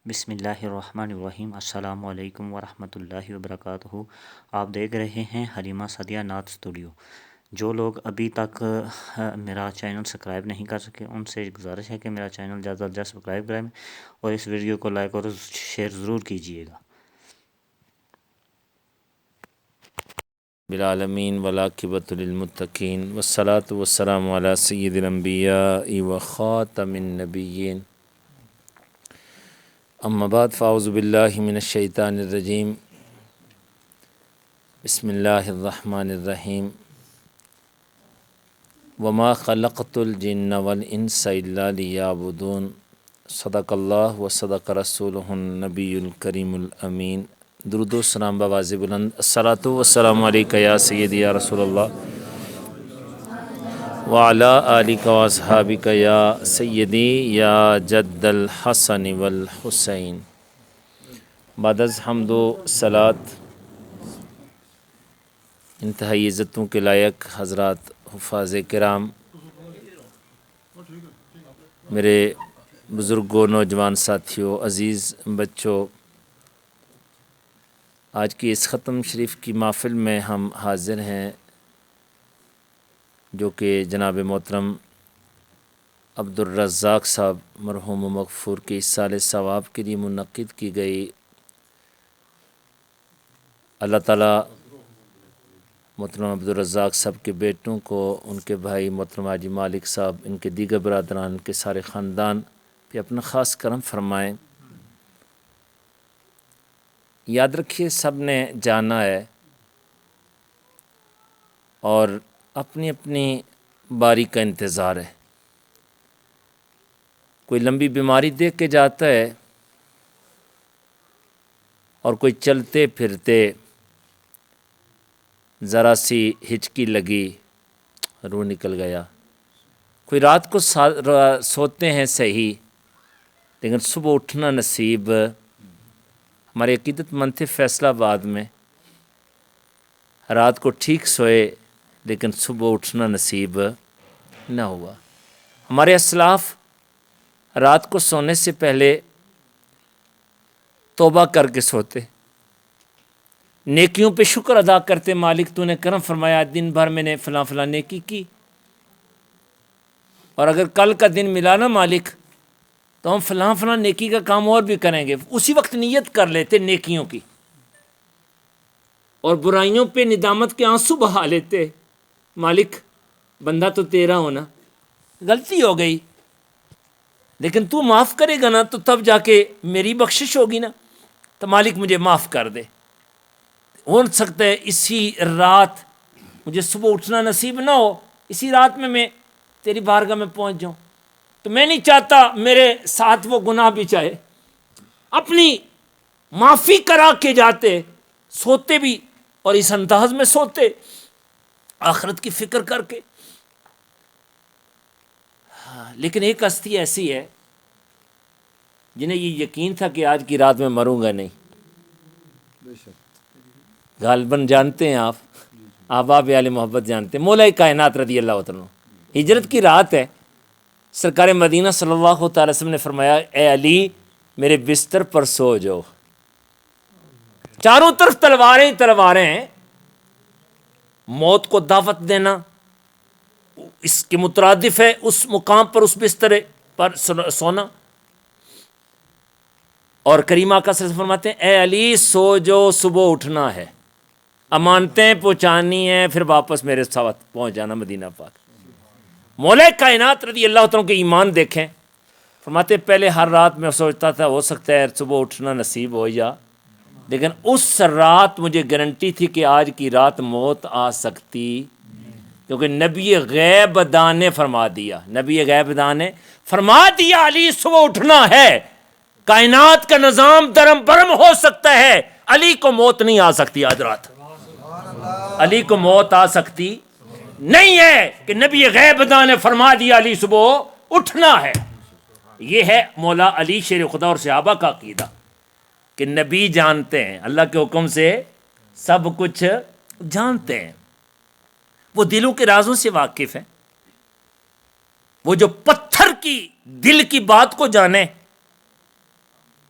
بسم اللہ الرحمن الرحیم۔ السلام علیکم ورحمۃ اللہ وبرکاتہ۔ آپ دیکھ رہے ہیں حلیمہ سعدیہ نعت اسٹوڈیو۔ جو لوگ ابھی تک میرا چینل سبسکرائب نہیں کر سکے ان سے گزارش ہے کہ میرا چینل جلد از جلد سبسکرائب کریں اور اس ویڈیو کو لائک اور شیئر ضرور کیجیے گا۔ بالعالمین والعاقبۃ للمتقین والصلاة والسلام علی سید الانبیاء وخاتم النبیین اما بعد فاعوذ باللہ من الشیطان الرجیم بسم اللہ الرحمن الرحیم وما خلقت الجن والانس الا لیعبدون صدق اللہ و صدق رسولہ النبی الکریم الامین۔ درود و سلام بآواز بلند الصلاۃ والسلام علیک یا سیدی یا رسول اللہ وعلی آلک و اصحابک یا سیدی یا جد الحسن والحسین۔ بعد از حمد و صلات انتہائی عزتوں کے لائق حضرات حفاظ کرام، میرے بزرگوں، نوجوان ساتھیوں، عزیز بچوں، آج کی اس ختم شریف کی محفل میں ہم حاضر ہیں جو کہ جناب محترم عبدالرزاق صاحب مرحوم و مغفور کے ایصال ثواب کے لیے منعقد کی گئی۔ اللہ تعالیٰ محترم عبدالرزاق صاحب کے بیٹوں کو، ان کے بھائی محترم حاجی مالک صاحب، ان کے دیگر برادران، ان کے سارے خاندان پہ اپنا خاص کرم فرمائیں۔ یاد رکھیے سب نے جانا ہے اور اپنی اپنی باری کا انتظار ہے۔ کوئی لمبی بیماری دیکھ کے جاتا ہے اور کوئی چلتے پھرتے ذرا سی ہچکی لگی روح نکل گیا۔ کوئی رات کو سوتے ہیں صحیح لیکن صبح اٹھنا نصیب۔ ہمارے عقیدت مند تھے فیصل آباد میں، رات کو ٹھیک سوئے لیکن صبح اٹھنا نصیب نہ ہوا۔ ہمارے اسلاف رات کو سونے سے پہلے توبہ کر کے سوتے، نیکیوں پہ شکر ادا کرتے، مالک تو نے کرم فرمایا دن بھر میں نے فلاں فلاں نیکی کی، اور اگر کل کا دن ملا نا مالک تو ہم فلاں فلاں نیکی کا کام اور بھی کریں گے۔ اسی وقت نیت کر لیتے نیکیوں کی، اور برائیوں پہ ندامت کے آنسو بہا لیتے، مالک بندہ تو تیرا ہونا، غلطی ہو گئی لیکن تو معاف کرے گا نا تو تب جا کے میری بخشش ہوگی نا، تو مالک مجھے معاف کر دے۔ ہو سکتا ہے اسی رات مجھے صبح اٹھنا نصیب نہ ہو، اسی رات میں تیری بارگاہ میں پہنچ جاؤں، تو میں نہیں چاہتا میرے ساتھ وہ گناہ بھی چاہے، اپنی معافی کرا کے جاتے، سوتے بھی اور اس انداز میں سوتے آخرت کی فکر کر کے۔ لیکن ایک ہستی ایسی ہے جنہیں یہ یقین تھا کہ آج کی رات میں مروں گا نہیں۔ غالباً جانتے ہیں آپ، احباب علی محبت جانتے ہیں، مولا کائنات رضی اللہ عنہ، ہجرت کی رات ہے، سرکار مدینہ صلی اللہ تعالی وسلم نے فرمایا اے علی میرے بستر پر سو جاؤ۔ چاروں طرف تلواریں ہی تلواریں ہیں، موت کو دعوت دینا اس کے مترادف ہے اس مقام پر اس بستر پر سونا، اور کریم آقا صلی اللہ علیہ وسلم فرماتے ہیں اے علی سو جو صبح اٹھنا ہے، امانتیں پہنچانی ہیں، پھر واپس میرے ساتھ پہنچ جانا مدینہ پاک۔ مولا کائنات رضی اللہ عنہ کے ایمان دیکھیں، فرماتے پہلے ہر رات میں سوچتا تھا ہو سکتا ہے صبح اٹھنا نصیب ہو جا، لیکن اس رات مجھے گارنٹی تھی کہ آج کی رات موت آ سکتی، کیونکہ نبی غیب دان نے فرما دیا، نبی غیب دان نے فرما دیا علی صبح اٹھنا ہے، کائنات کا نظام درم برم ہو سکتا ہے، علی کو موت نہیں آ سکتی۔ آج رات علی کو موت آ سکتی نہیں ہے کہ نبی غیب دان نے فرما دیا علی صبح اٹھنا ہے۔ یہ ہے مولا علی شیر خدا اور صحابہ کا عقیدہ کہ نبی جانتے ہیں، اللہ کے حکم سے سب کچھ جانتے ہیں، وہ دلوں کے رازوں سے واقف ہیں، وہ جو پتھر کی دل کی بات کو جانے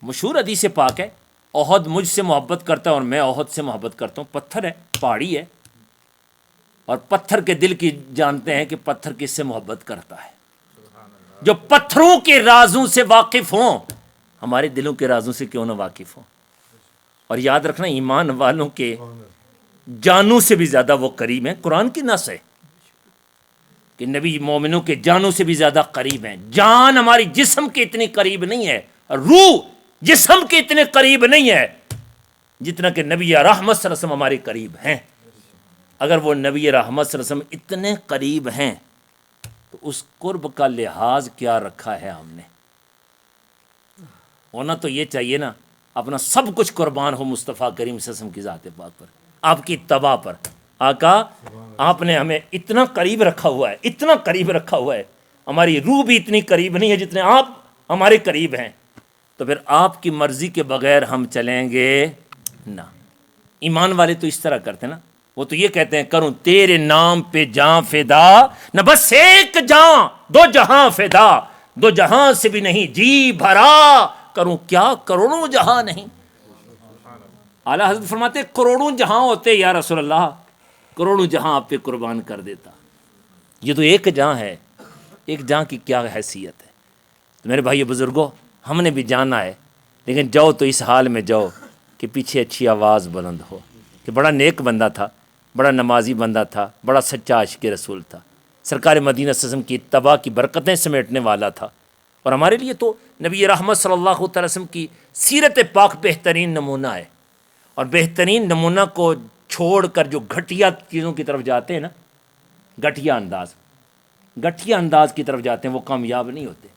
مشہور حدیث پاک ہے، احد مجھ سے محبت کرتا ہے اور میں احد سے محبت کرتا ہوں. پتھر ہے، پہاڑی ہے، اور پتھر کے دل کی جانتے ہیں کہ پتھر کس سے محبت کرتا ہے. جو پتھروں کے رازوں سے واقف ہوں، ہمارے دلوں کے رازوں سے کیوں نہ واقف ہوں. اور یاد رکھنا ایمان والوں کے جانوں سے بھی زیادہ وہ قریب ہیں. قرآن کی نص ہے کہ نبی مومنوں کے جانوں سے بھی زیادہ قریب ہیں. جان ہماری جسم کے اتنی قریب نہیں ہے، روح جسم کے اتنے قریب نہیں ہے جتنا کہ نبی رحمت صلی اللہ علیہ وسلم ہمارے قریب ہیں. اگر وہ نبی رحمت صلی اللہ علیہ وسلم اتنے قریب ہیں تو اس قرب کا لحاظ کیا رکھا ہے ہم نے. ہونا تو یہ چاہیے نا اپنا سب کچھ قربان ہو مصطفیٰ کریم صلی اللہ علیہ وسلم کی ذات پاک پر، آپ کی اتباع پر. آقا آپ نے ہمیں اتنا قریب رکھا ہوا ہے، اتنا قریب رکھا ہوا ہے، ہماری روح بھی اتنی قریب نہیں ہے جتنے آپ ہمارے قریب ہیں. تو پھر آپ کی مرضی کے بغیر ہم چلیں گے نہ. ایمان والے تو اس طرح کرتے ہیں نا، وہ تو یہ کہتے ہیں کروں تیرے نام پہ جاں فدا، نہ بس ایک جاں دو جہاں فدا، دو جہاں سے بھی نہیں جی بھرا، کروں کیا کروڑوں جہاں نہیں. اعلیٰ حضرت فرماتے ہیں کروڑوں جہاں ہوتے یا رسول اللہ، کروڑوں جہاں آپ پہ قربان کر دیتا. یہ تو ایک جہاں ہے، ایک جہاں کی کیا حیثیت ہے. تو میرے بھائی بزرگوں، ہم نے بھی جانا ہے، لیکن جاؤ تو اس حال میں جاؤ کہ پیچھے اچھی آواز بلند ہو کہ بڑا نیک بندہ تھا، بڑا نمازی بندہ تھا، بڑا سچا عاشق رسول تھا، سرکار مدینہ صلی اللہ علیہ وسلم کی اتباع کی برکتیں سمیٹنے والا تھا. اور ہمارے لیے تو نبی رحمت صلی اللہ تعالی وسلم کی سیرت پاک بہترین نمونہ ہے. اور بہترین نمونہ کو چھوڑ کر جو گھٹیا چیزوں کی طرف جاتے ہیں نا، گھٹیا انداز کی طرف جاتے ہیں، وہ کامیاب نہیں ہوتے.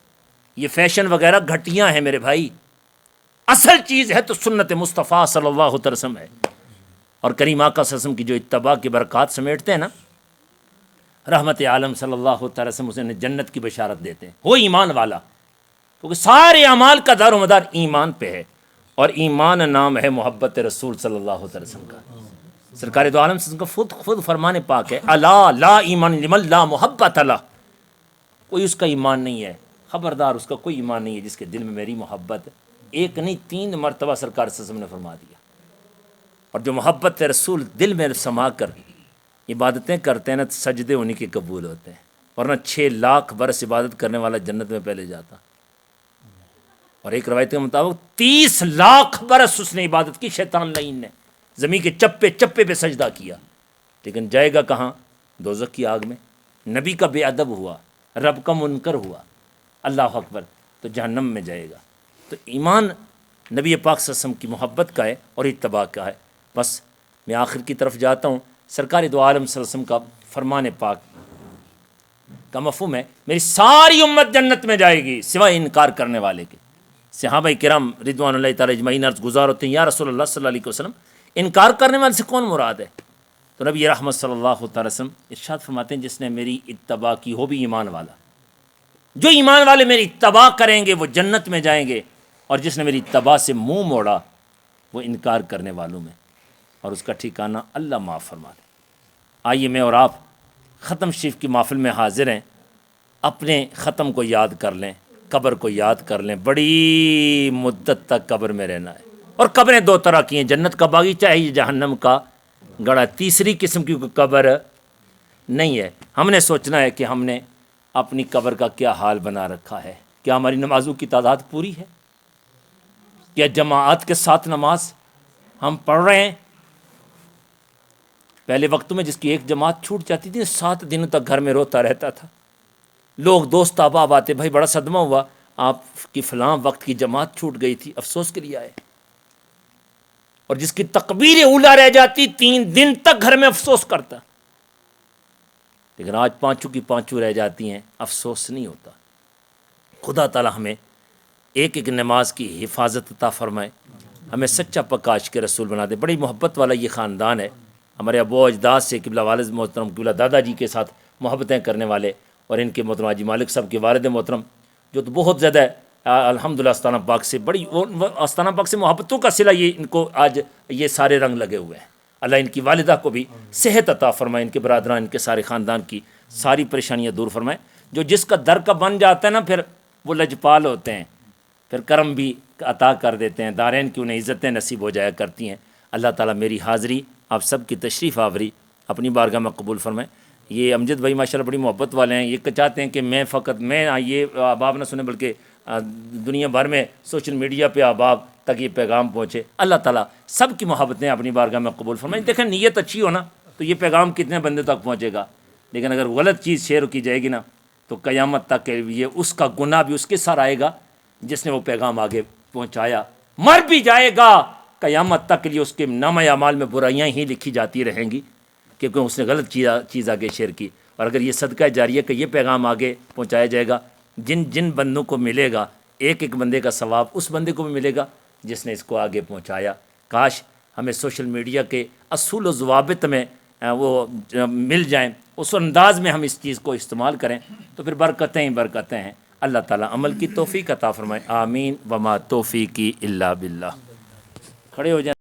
یہ فیشن وغیرہ گھٹیاں ہیں میرے بھائی، اصل چیز ہے تو سنت مصطفیٰ صلی اللہ علیہ وسلم ہے. اور کریم آقا صلی اللہ علیہ وسلم کی جو اتباع کی برکات سمیٹتے ہیں نا، رحمت عالم صلی اللہ تعالی وسلم اسے جنت کی بشارت دیتے ہیں. وہ ایمان والا، کیونکہ سارے اعمال کا دار و مدار ایمان پہ ہے، اور ایمان نام ہے محبت رسول صلی اللہ علیہ وسلم کا. سرکار دو عالم صلی اللہ علیہ وسلم کا خود فرمان پاک ہے، الا لا ایمان لمن لا محبت اللہ. کوئی اس کا ایمان نہیں ہے، خبردار اس کا کوئی ایمان نہیں ہے جس کے دل میں میری محبت. ایک نہیں 3 مرتبہ سرکار صلی اللہ علیہ وسلم نے فرما دیا. اور جو محبت رسول دل میں سما کر عبادتیں کرتے ہیں نا، سجدے انہیں کے قبول ہوتے ہیں. ورنہ 6 لاکھ برس عبادت کرنے والا جنت میں پہلے جاتا. اور ایک روایت کے مطابق 30 لاکھ برس اس نے عبادت کی، شیطان لعین نے زمین کے چپے چپے پہ سجدہ کیا، لیکن جائے گا کہاں؟ دوزخ کی آگ میں. نبی کا بے ادب ہوا، رب کا منکر ہوا، اللہ اکبر، تو جہنم میں جائے گا. تو ایمان نبی پاک صلی اللہ علیہ وسلم کی محبت کا ہے اور اتباع کا ہے. بس میں آخر کی طرف جاتا ہوں. سرکار دو عالم صلی اللہ علیہ وسلم کا فرمان پاک کا مفہوم ہے میری ساری امت جنت میں جائے گی سوائے انکار کرنے والے کے. صحابہ کرام رضوان اللہ تعالی اجمعین عرض گزار ہوتے ہیں یا رسول اللہ صلی اللہ علیہ وسلم انکار کرنے والے سے کون مراد ہے؟ تو نبی رحمت صلی اللہ تعالی وسلم ارشاد فرماتے ہیں جس نے میری اتباع کی ہو بھی ایمان والا. جو ایمان والے میری اتباع کریں گے وہ جنت میں جائیں گے، اور جس نے میری اتباع سے منہ موڑا وہ انکار کرنے والوں میں، اور اس کا ٹھکانہ اللہ معاف فرما دے. آئیے میں اور آپ ختم شریف کی محفل میں حاضر ہیں. اپنے ختم کو یاد کر لیں، قبر کو یاد کر لیں. بڑی مدت تک قبر میں رہنا ہے. اور قبریں 2 طرح کی ہیں، جنت کا باغیچہ ہے، یہ جہنم کا گڑھا. تیسری قسم کی کوئی قبر نہیں ہے. ہم نے سوچنا ہے کہ ہم نے اپنی قبر کا کیا حال بنا رکھا ہے. کیا ہماری نمازوں کی تعداد پوری ہے؟ کیا جماعت کے ساتھ نماز ہم پڑھ رہے ہیں؟ پہلے وقتوں میں جس کی ایک جماعت چھوٹ جاتی تھی 7 دنوں تک گھر میں روتا رہتا تھا. لوگ دوست احباب آتے، بھائی بڑا صدمہ ہوا، آپ کی فلاں وقت کی جماعت چھوٹ گئی تھی، افسوس کے لیے آئے. اور جس کی تکبیر اولیٰ رہ جاتی 3 دن تک گھر میں افسوس کرتا. لیکن آج 5 کی 5 رہ جاتی ہیں، افسوس نہیں ہوتا. خدا تعالی ہمیں ایک ایک نماز کی حفاظت عطا فرمائے، ہمیں سچا پکا عاشق رسول بنا دے. بڑی محبت والا یہ خاندان ہے. ہمارے ابو اجداد سے قبلہ والد محترم قبلہ دادا جی کے ساتھ محبتیں کرنے والے، اور ان کے محترم حاجی مالک صاحب کے والد محترم جو تو بہت زیادہ الحمدللہ آستانہ پاک سے بڑی آستانہ پاک سے محبتوں کا صلہ، یہ ان کو آج یہ سارے رنگ لگے ہوئے ہیں. اللہ ان کی والدہ کو بھی صحت عطا فرمائے، ان کے برادران، ان کے سارے خاندان کی ساری پریشانیاں دور فرمائے. جو جس کا در کا بن جاتا ہے نا، پھر وہ لجپال ہوتے ہیں، پھر کرم بھی عطا کر دیتے ہیں، دارین کی انہیں عزتیں نصیب ہو جایا کرتی ہیں۔ اللہ تعالیٰ میری حاضری آپ سب کی تشریف آوری اپنی بارگاہ میں قبول فرمائیں۔ یہ امجد بھائی ماشاءاللہ بڑی محبت والے ہیں، یہ چاہتے ہیں کہ میں فقط یہ احباب نہ سنیں بلکہ دنیا بھر میں سوشل میڈیا پہ احباب تک یہ پیغام پہنچے۔ اللہ تعالیٰ سب کی محبتیں اپنی بارگاہ میں قبول فرمائیں۔ دیکھیں نیت اچھی ہو نا تو یہ پیغام کتنے بندے تک پہنچے گا، لیکن اگر غلط چیز شیئر کی جائے گی نا تو قیامت تک یہ اس کا گناہ بھی اس کے سر آئے گا جس نے وہ پیغام آگے پہنچایا، مر بھی جائے گا قیامت تک کے لیے اس کے نامہ اعمال میں برائیاں ہی لکھی جاتی رہیں گی کیونکہ اس نے غلط چیز آگے شیئر کی۔ اور اگر یہ صدقہ جاریہ کہ یہ پیغام آگے پہنچایا جائے گا، جن بندوں کو ملے گا ایک بندے کا ثواب اس بندے کو بھی ملے گا جس نے اس کو آگے پہنچایا۔ کاش ہمیں سوشل میڈیا کے اصول و ضوابط میں وہ مل جائیں، اس انداز میں ہم اس چیز کو استعمال کریں تو پھر برکتیں ہی برکتیں ہیں۔ اللہ تعالیٰ عمل کی توفیق عطا فرمائے، آمین۔ وما توفیقی الا باللہ۔ کھڑے ہو جائیں۔